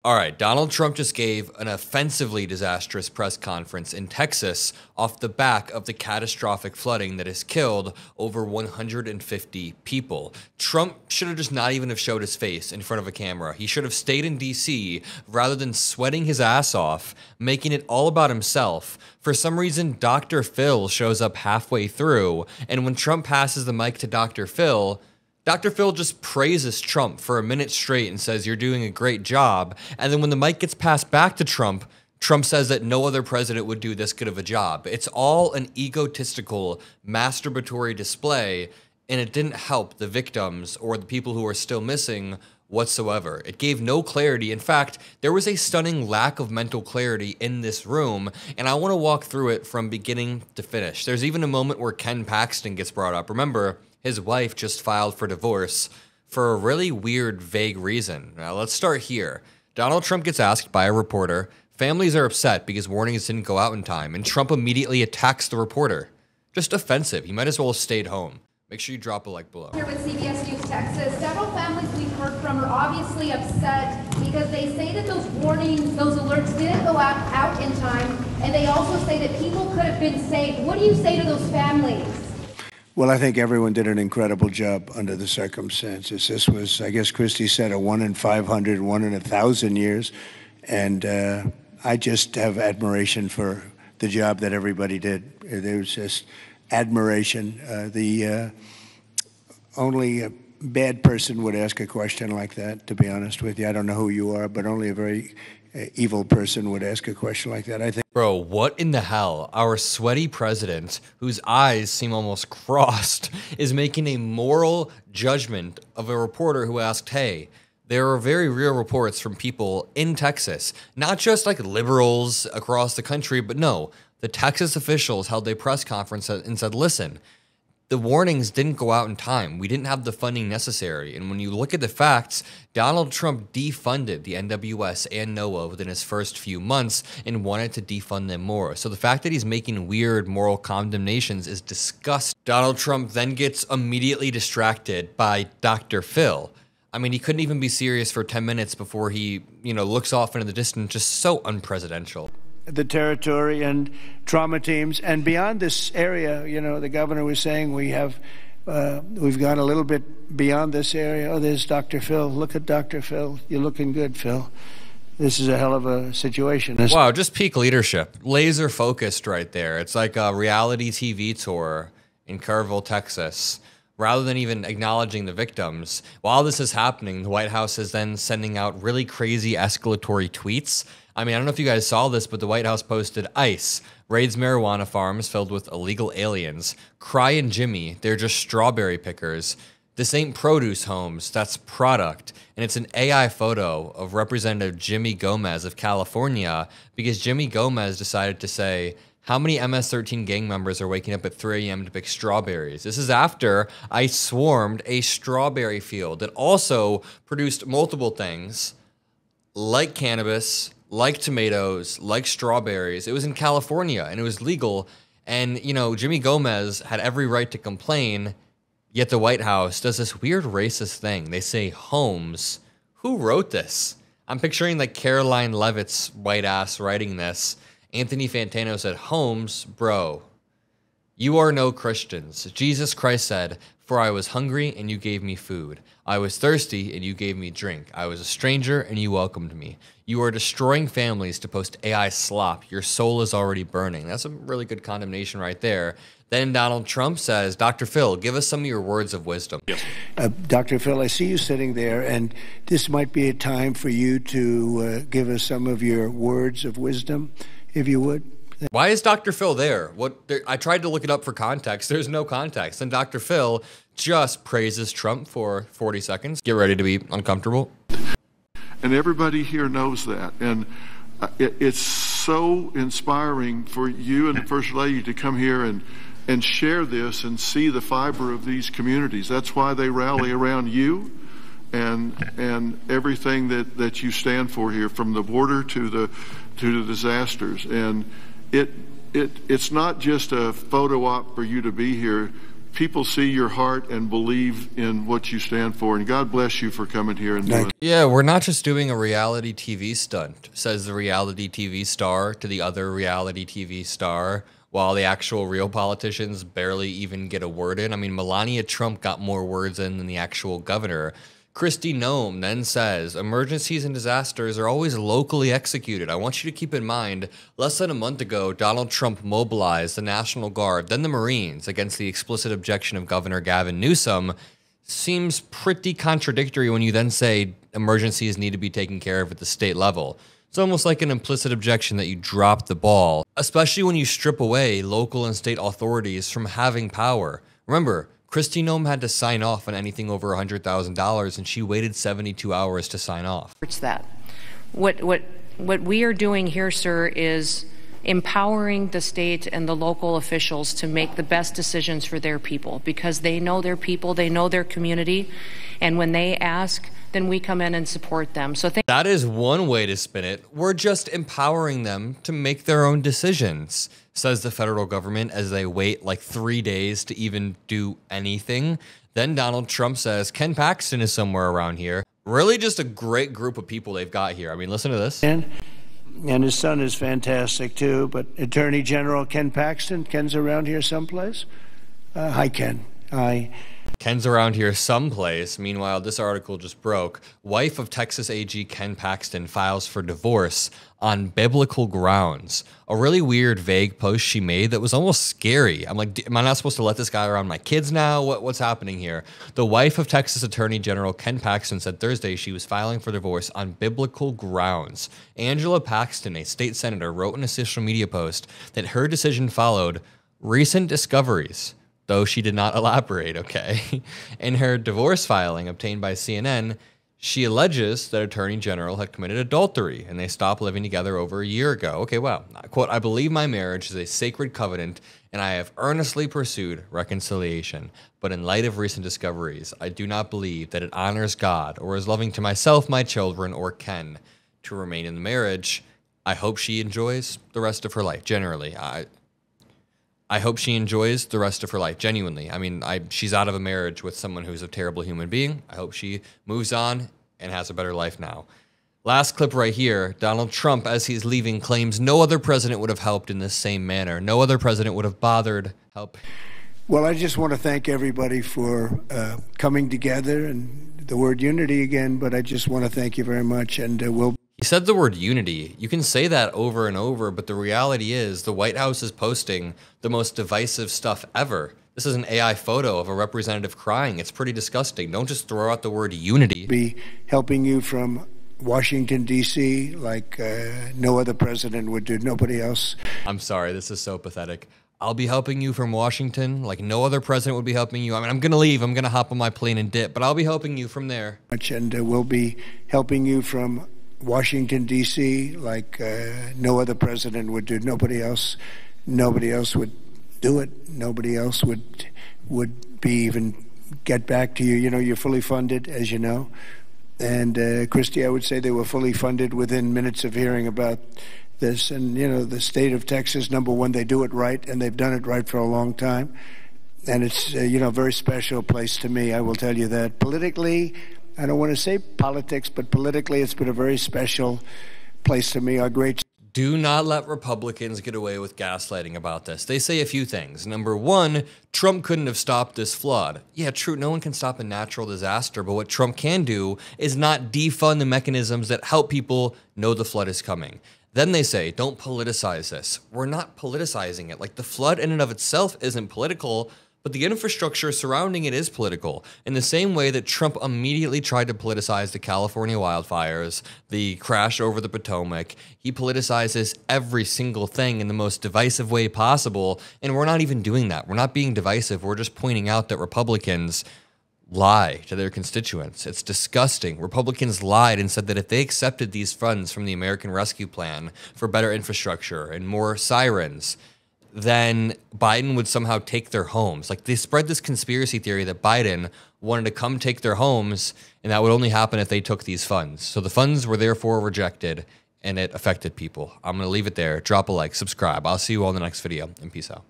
All right, Donald Trump just gave an offensively disastrous press conference in Texas off the back of the catastrophic flooding that has killed over 150 people. Trump should have just not even have showed his face in front of a camera. He should have stayed in D.C. rather than sweating his ass off, making it all about himself. For some reason, Dr. Phil shows up halfway through, and when Trump passes the mic to Dr. Phil just praises Trump for a minute straight and says, "You're doing a great job." And then when the mic gets passed back to Trump, Trump says that no other president would do this good of a job. It's all an egotistical, masturbatory display, and it didn't help the victims or the people who are still missing whatsoever. It gave no clarity. In fact, there was a stunning lack of mental clarity in this room, and I want to walk through it from beginning to finish. There's even a moment where Ken Paxton gets brought up. Remember, his wife just filed for divorce for a really weird, vague reason. Now, let's start here. Donald Trump gets asked by a reporter. Families are upset because warnings didn't go out in time, and Trump immediately attacks the reporter. Just offensive. He might as well have stayed home. Make sure you drop a like below. Here with CBS News Texas, several families we've heard from are obviously upset because they say that those warnings, those alerts didn't go out in time, and they also say that people could have been saved. What do you say to those families? Well, I think everyone did an incredible job under the circumstances. This was, I guess Christie said, a 1 in 500, 1 in 1,000 years. And I just have admiration for the job that everybody did. There was just admiration. Only a bad person would ask a question like that, to be honest with you. I don't know who you are, but only a very evil person would ask a question like that, I think. Bro, what in the hell? Our sweaty president, whose eyes seem almost crossed, is making a moral judgment of a reporter who asked, hey, there are very real reports from people in Texas, not just like liberals across the country, but no, the Texas officials held a press conference and said, listen, the warnings didn't go out in time. We didn't have the funding necessary. And when you look at the facts, Donald Trump defunded the NWS and NOAA within his first few months and wanted to defund them more. So the fact that he's making weird moral condemnations is disgusting. Donald Trump then gets immediately distracted by Dr. Phil. I mean, he couldn't even be serious for 10 minutes before he, looks off into the distance, just so unpresidential. The territory and trauma teams, and beyond this area, the governor was saying we've gone a little bit beyond this area. Oh, there's Dr. Phil. Look at Dr. Phil. You're looking good, Phil. This is a hell of a situation. Wow, just peak leadership. Laser focused right there. It's like a reality TV tour in Kerrville, Texas. Rather than even acknowledging the victims. While this is happening, the White House is then sending out really crazy escalatory tweets. I mean, I don't know if you guys saw this, but the White House posted ICE raids marijuana farms filled with illegal aliens. Crying Jimmy, they're just strawberry pickers. This ain't produce homes, that's product. And it's an AI photo of Representative Jimmy Gomez of California because Jimmy Gomez decided to say, how many MS-13 gang members are waking up at 3 a.m. to pick strawberries? This is after I swarmed a strawberry field that also produced multiple things like cannabis, like tomatoes, like strawberries. It was in California and it was legal. And, Jimmy Gomez had every right to complain, yet the White House does this weird racist thing. They say homes. Who wrote this? I'm picturing like Caroline Leavitt's white ass writing this. Anthony Fantano said, Holmes, bro, you are no Christians. Jesus Christ said, for I was hungry and you gave me food. I was thirsty and you gave me drink. I was a stranger and you welcomed me. You are destroying families to post AI slop. Your soul is already burning. That's a really good condemnation right there. Then Donald Trump says, Dr. Phil, give us some of your words of wisdom. Yes. Dr. Phil, I see you sitting there, and this might be a time for you to give us some of your words of wisdom, if you would. Why is Dr. Phil there? I tried to look it up for context. There's no context. And Dr. Phil just praises Trump for 40 seconds. Get ready to be uncomfortable. And everybody here knows that. And it's so inspiring for you and the First Lady to come here and share this and see the fiber of these communities. That's why they rally around you and everything that you stand for here, from the border to the disasters. And it's not just a photo op for you to be here people see your heart and believe in what you stand for. And God bless you for coming here and doing it. Yeah, we're not just doing a reality TV stunt, says the reality TV star to the other reality TV star, while the actual real politicians barely even get a word in. I mean, Melania Trump got more words in than the actual governor. Kristi Noem then says, emergencies and disasters are always locally executed. I want you to keep in mind, less than a month ago, Donald Trump mobilized the National Guard, then the Marines, against the explicit objection of Governor Gavin Newsom. Seems pretty contradictory when you then say emergencies need to be taken care of at the state level. It's almost like an implicit objection that you dropped the ball, especially when you strip away local and state authorities from having power. Remember, Kristi Noem had to sign off on anything over $100,000, and she waited 72 hours to sign off. It's that. What we are doing here, sir, is empowering the state and the local officials to make the best decisions for their people, because they know their people, they know their community, and when they ask, then we come in and support them. So that is one way to spin it. We're just empowering them to make their own decisions, says the federal government as they wait like 3 days to even do anything. Then Donald Trump says Ken Paxton is somewhere around here. Really just a great group of people they've got here. I mean, listen to this. And his son is fantastic too, but Attorney General Ken Paxton, Ken's around here someplace? Hi, Ken. Hi. Ken's around here someplace. Meanwhile, this article just broke. Wife of Texas AG Ken Paxton files for divorce on biblical grounds. A really weird, vague post she made that was almost scary. I'm like, am I not supposed to let this guy around my kids now? What's happening here? The wife of Texas Attorney General Ken Paxton said Thursday she was filing for divorce on biblical grounds. Angela Paxton, a state senator, wrote in a social media post that her decision followed recent discoveries, though she did not elaborate, okay? In her divorce filing obtained by CNN, she alleges that Attorney General had committed adultery and they stopped living together over a year ago. Okay, well, quote, I believe my marriage is a sacred covenant and I have earnestly pursued reconciliation. But in light of recent discoveries, I do not believe that it honors God or is loving to myself, my children, or Ken to remain in the marriage. I hope she enjoys the rest of her life, generally. I hope she enjoys the rest of her life, genuinely. I mean, she's out of a marriage with someone who's a terrible human being. I hope she moves on and has a better life now. Last clip right here. Donald Trump, as he's leaving, claims no other president would have helped in this same manner. No other president would have bothered help. Well, I just want to thank everybody for coming together, and the word unity again, but I just want to thank you very much, and He said the word unity. You can say that over and over, but the reality is the White House is posting the most divisive stuff ever. This is an AI photo of a representative crying. It's pretty disgusting. Don't just throw out the word unity. Be helping you from Washington, D.C., like no other president would do, nobody else. I'm sorry, this is so pathetic. I'll be helping you from Washington like no other president would be helping you. I mean, I'm going to leave. I'm going to hop on my plane and dip, but I'll be helping you from there. And we'll be helping you from Washington, D.C., like no other president would do. Nobody else would do it. Nobody else would be even get back to you. You know, you're fully funded, as you know. And Kristi, I would say they were fully funded within minutes of hearing about this. And, you know, the state of Texas, number one, they do it right, and they've done it right for a long time. And it's, you know, a very special place to me, I will tell you that. Politically, I don't want to say politics, but politically it's been a very special place to me. Our great... Do not let Republicans get away with gaslighting about this. They say a few things. Number one, Trump couldn't have stopped this flood. Yeah, true, no one can stop a natural disaster, but what Trump can do is not defund the mechanisms that help people know the flood is coming. Then they say, don't politicize this. We're not politicizing it. Like, the flood in and of itself isn't political, but the infrastructure surrounding it is political, in the same way that Trump immediately tried to politicize the California wildfires, the crash over the Potomac. He politicizes every single thing in the most divisive way possible, and we're not even doing that. We're not being divisive. We're just pointing out that Republicans lie to their constituents. It's disgusting. Republicans lied and said that if they accepted these funds from the American Rescue Plan for better infrastructure and more sirens, then Biden would somehow take their homes. Like, they spread this conspiracy theory that Biden wanted to come take their homes, and that would only happen if they took these funds. So the funds were therefore rejected, and it affected people. I'm going to leave it there. Drop a like, subscribe. I'll see you all in the next video, and peace out.